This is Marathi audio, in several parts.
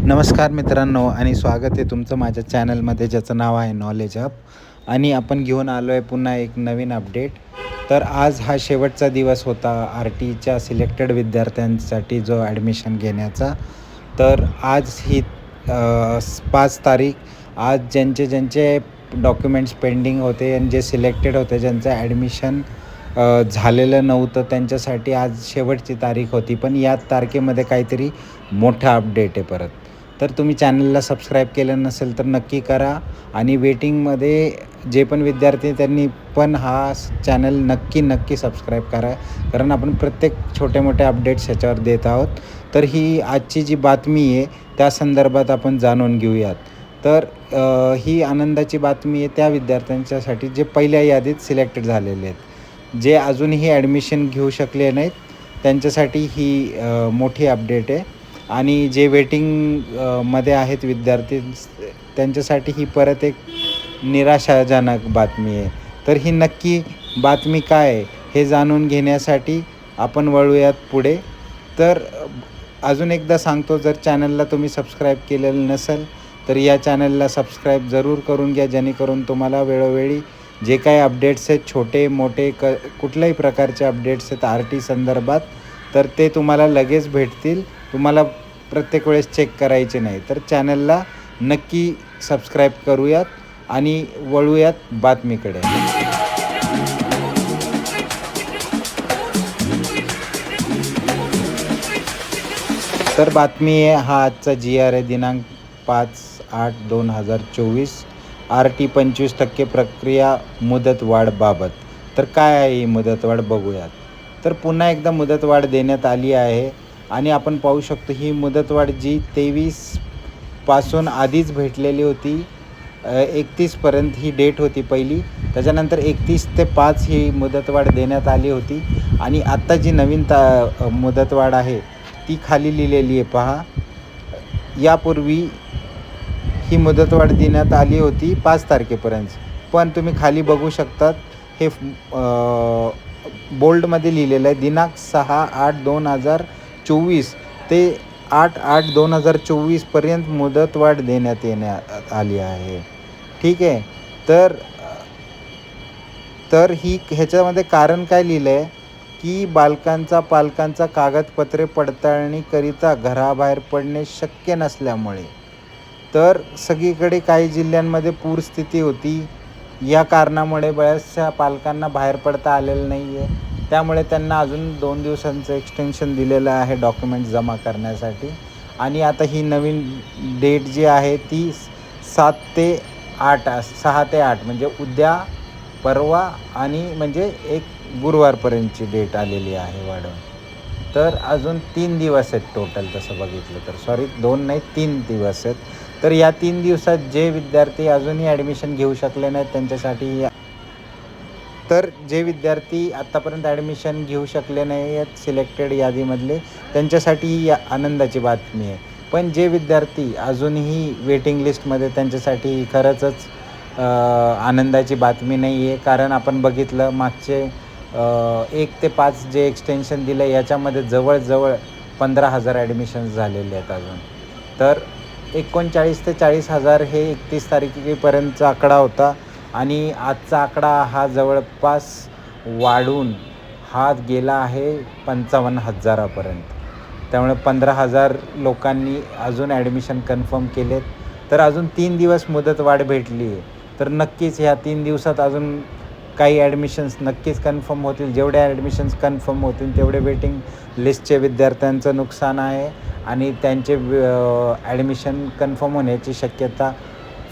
नमस्कार मित्रांनो आणि स्वागत आहे तुमचं माझ्या चॅनलमध्ये ज्याचं नाव आहे नॉलेज हब. आणि आपण घेऊन आलो आहे पुन्हा एक नवीन अपडेट. तर आज हा शेवटचा दिवस होता आर टीच्या सिलेक्टेड विद्यार्थ्यांसाठी जो ॲडमिशन घेण्याचा. तर आज ही 5 तारीख. आज ज्यांचे डॉक्युमेंट्स पेंडिंग होते आणि जे सिलेक्टेड होते ज्यांचं ॲडमिशन झालेलं नव्हतं त्यांच्यासाठी आज शेवटची तारीख होती. पण या तारखेमध्ये काहीतरी मोठा अपडेट आहे परत. तर तुम्ही चॅनलला सबस्क्राईब केलं नसेल तर नक्की करा आणि वेटिंगमध्ये जे पण विद्यार्थी त्यांनी पण हा चॅनल नक्की सबस्क्राईब करा, कारण आपण प्रत्येक छोटे मोठे अपडेट्स ह्याच्यावर देत आहोत. तर ही आजची जी बातमी आहे त्या संदर्भात आपण जाणून घेऊयात. तर ही आनंदाची बातमी आहे त्या विद्यार्थ्यांच्यासाठी जे पहिल्या यादीत सिलेक्टेड झालेले आहेत. जे अजूनही ॲडमिशन घेऊ शकले नाहीत त्यांच्यासाठी ही मोठी अपडेट आहे. आणि जे वेटिंग मध्ये आहेत विद्यार्थी त्यांच्यासाठी ही परत एक निराशाजनक बातमी आहे. तर ही नक्की बातमी काय आहे हे जाणून घेण्यासाठी आपण वळूयात पुढे. तर अजून एकदा सांगतो, जर चॅनलला तुम्ही सबस्क्राईब केलेलं नसेल तर या चॅनलला सबस्क्राईब जरूर करून घ्या, जेणेकरून तुम्हाला वेळोवेळी जे काही अपडेट्स आहेत छोटे मोठे कुठल्याही प्रकारचे अपडेट्स आहेत आर टी संदर्भात तर ते तुम्हाला लगेच भेटतील. तुम्हाला प्रत्येक वेळेस चेक करायचे नाही. तर चॅनलला नक्की सबस्क्राईब करूयात आणि वळूयात बातमीकडे. तर बातमी आहे, हा आजचा GR आहे दिनांक 5/8/2024. आर टी 25% प्रक्रिया मुदतवाढबाबत. तर काय आहे ही मुदतवाढ बघूयात. तर पुन्हा एकदा मुदतवाढ देण्यात आली आहे आणि आपण पाहू शकतो ही मुदतवाढ जी 23 पासून आधीच भेटलेली होती. 31पर्यंत ही डेट होती पहिली. त्याच्यानंतर 31 ते 5 ही मुदतवाढ देण्यात आली होती. आणि आत्ता जी नवीन मुदतवाढ आहे ती खाली लिहिलेली आहे पहा. यापूर्वी ही मुदतवाढ देण्यात आली होती 5 तारखेपर्यंत, पण तुम्ही खाली बघू शकतात हे बोल्डमध्ये लिहिलेलं आहे दिनांक 6/8/2024 ते 8/8/2024 पर्यंत मुदतवाढ देण्यात आली आहे. ठीक आहे. तर ही ह्याच्यामध्ये कारण काय लिहिलं आहे की पालकांचा कागदपत्रे पडताळणीकरिता घराबाहेर पडणे शक्य नसल्यामुळे. तर सगळीकडे काही जिल्ह्यांमध्ये पूरस्थिती होती. या कारणामुळे बऱ्याचशा पालकांना बाहेर पडता आलेलं नाही आहे. त्यामुळे त्यांना अजून 2 दिवसांचं एक्सटेन्शन दिलेलं आहे डॉक्युमेंट्स जमा करण्यासाठी. आणि आता ही नवीन डेट जी आहे ती 6 ते 8 म्हणजे उद्या परवा आणि म्हणजे एक गुरुवारपर्यंतची डेट आलेली आहे वाढवून. तर अजून 3 दिवस आहेत टोटल तसं बघितलं तर. 2 नाही 3 दिवस आहेत. तर या 3 दिवसात जे विद्यार्थी अजूनही ॲडमिशन घेऊ शकले नाहीत त्यांच्यासाठी, तर जे विद्यार्थी आत्तापर्यंत ॲडमिशन घेऊ शकले नाही आहेत सिलेक्टेड यादीमधले त्यांच्यासाठी ही आनंदाची बातमी आहे. पण जे विद्यार्थी अजूनही वेटिंग लिस्टमध्ये त्यांच्यासाठी खरंचच आनंदाची बातमी नाही आहे. कारण आपण बघितलं मागचे 1 ते 5 जे एक्सटेन्शन दिलं याच्यामध्ये जवळजवळ 15,000 ॲडमिशन्स झालेले आहेत अजून. तर 39,000 ते 40,000 हे 31 तारखेपर्यंतचा आकडा होता आणि आजचा आकडा हा जवळपास वाढून हा गेला आहे 55,000पर्यंत. त्यामुळे 15,000 लोकांनी अजून ॲडमिशन कन्फर्म केलेत. तर अजून 3 दिवस मुदतवाढ भेटली आहे. तर नक्कीच ह्या 3 दिवसात अजून काही ॲडमिशन्स नक्कीच कन्फर्म होतील. जेवढे ॲडमिशन्स कन्फर्म होतील तेवढे वेटिंग लिस्टचे विद्यार्थ्यांचं नुकसान आहे आणि त्यांचे ॲडमिशन कन्फर्म होण्याची शक्यता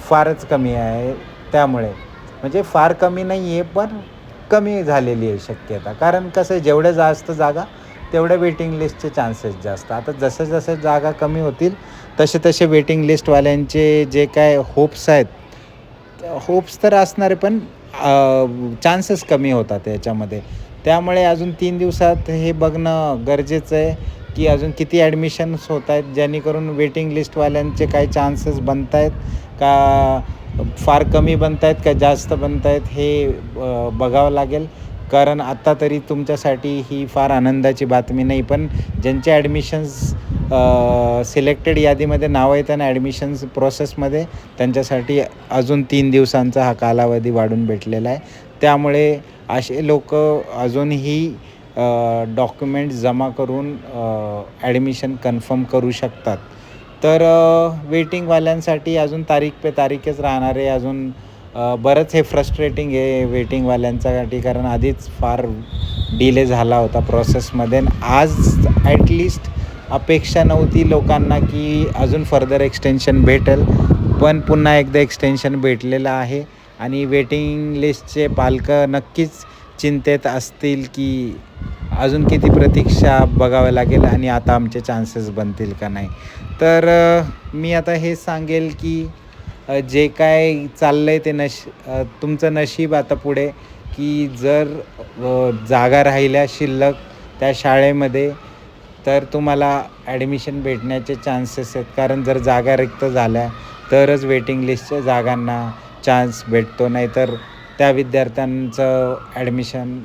फारच कमी आहे. त्यामुळे म्हणजे फार कमी नाही आहे पण कमी झालेली आहे शक्यता. कारण कसं आहे, जेवढ्या जास्त जागा तेवढ्या वेटिंग लिस्टचे चान्सेस जास्त. आता जसे जागा कमी होतील तसे वेटिंग लिस्टवाल्यांचे जे काय होप्स आहेत, होप्स तर असणारे पण चान्सेस कमी होतात याच्यामध्ये. त्यामुळे अजून 3 दिवसात हे बघणं गरजेचं आहे की अजून किती ॲडमिशन्स होत आहेत, जेणेकरून वेटिंग लिस्टवाल्यांचे काही चान्सेस बनत आहेत का, फार कमी बनत आहेत का जास्त बनत आहेत हे बघावं लागेल. कारण आत्ता तरी तुमच्यासाठी ही फार आनंदाची बातमी नाही, पण ज्यांचे ॲडमिशन्स सिलेक्टेड यादीमध्ये नावं येतं आणि ॲडमिशन्स प्रोसेसमध्ये, त्यांच्यासाठी अजून 3 दिवसांचा हा कालावधी वाढून भेटलेला आहे. त्यामुळे असे लोक अजूनही डॉक्युमेंट्स जमा करून ॲडमिशन कन्फर्म करू शकतात. तर वेटिंगवाल्यांसाठी अजून तारीख पे तारीखच राहणार आहे. अजून बरंच हे फ्रस्ट्रेटिंग आहे वेटिंगवाल्यांच्यासाठी, कारण आधीच फार डिले झाला होता प्रोसेसमध्ये. आज ॲटलिस्ट अपेक्षा नव्हती लोकांना की अजून फर्दर एक्सटेन्शन भेटेल, पण पुन्हा एकदा एक्सटेन्शन भेटलेलं आहे आणि वेटिंग लिस्टचे पालकं नक्कीच चिंतेत असतील की अजून किती प्रतीक्षा बघावं लागेल आणि आता आमचे चान्सेस बनतील का नाही. तर मी आता हे सांगेल की जे काय चाललं आहे ते तुमचं नशीब आता पुढे, की जर जागा राहिल्या शिल्लक त्या शाळेमध्ये तर तुम्हाला ॲडमिशन भेटण्याचे चान्सेस आहेत. कारण जर जागा रिक्त झाल्या तरच वेटिंग लिस्टच्या जागांना चान्स भेटतो, नाहीतर त्या विद्यार्थ्यांचं ॲडमिशन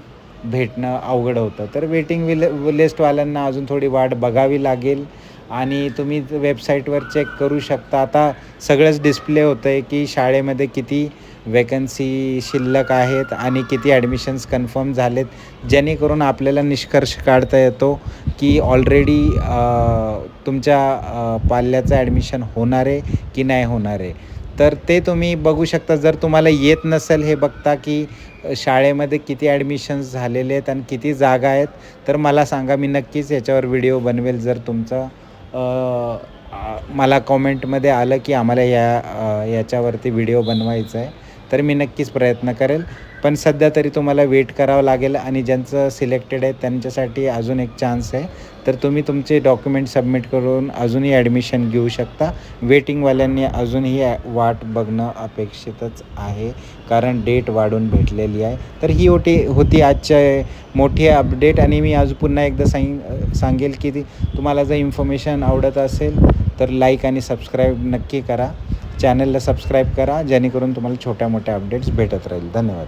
भेटणं अवघड होतं. तर वेटिंग लिस्टवाल्यांना अजून थोडी वाट बघावी लागेल आणि तुम्ही वेबसाईटवर चेक करू शकता. आता सगळंच डिस्प्ले होतं आहे की शाळेमध्ये किती वॅकन्सी शिल्लक आहेत आणि किती ॲडमिशन्स कन्फर्म झालेत, जेणेकरून आपल्याला निष्कर्ष काढता येतो की ऑलरेडी तुमच्या पाल्याचं ॲडमिशन होणार आहे की नाही होणार आहे. तर ते तुम्ही बघू शकता. जर तुम्हाला येत नसेल हे बघता की शाळेमध्ये किती ॲडमिशन्स झालेले आहेत आणि किती जागा आहेत, तर मला सांगा, मी नक्कीच याच्यावर व्हिडिओ बनवेल. जर तुमचं मला कॉमेंटमध्ये आलं की आम्हाला याच्यावरती व्हिडिओ बनवायचा आहे, तर मी नक्कीच प्रयत्न करेल. पण सध्या तरी तुम्हाला वेट करावं लागेल आणि ज्यांचं सिलेक्टेड आहे त्यांच्यासाठी अजून एक चान्स आहे. तर तुम्ही तुमचे डॉक्युमेंट सबमिट करून अजूनही ॲडमिशन घेऊ शकता. वेटिंगवाल्यांनी अजूनही वाट बघणं अपेक्षितच आहे, कारण डेट वाढून भेटलेली आहे. तर ही होती आजच्या मोठी अपडेट आणि मी आज पुन्हा एकदा सांगेल की तुम्हाला जर इन्फॉर्मेशन आवडत असेल तर लाईक आणि सबस्क्राईब नक्की करा. चॅनलला सबस्क्राईब करा, जेणेकरून तुम्हाला छोट्या मोठ्या अपडेट्स भेटत राहील. धन्यवाद.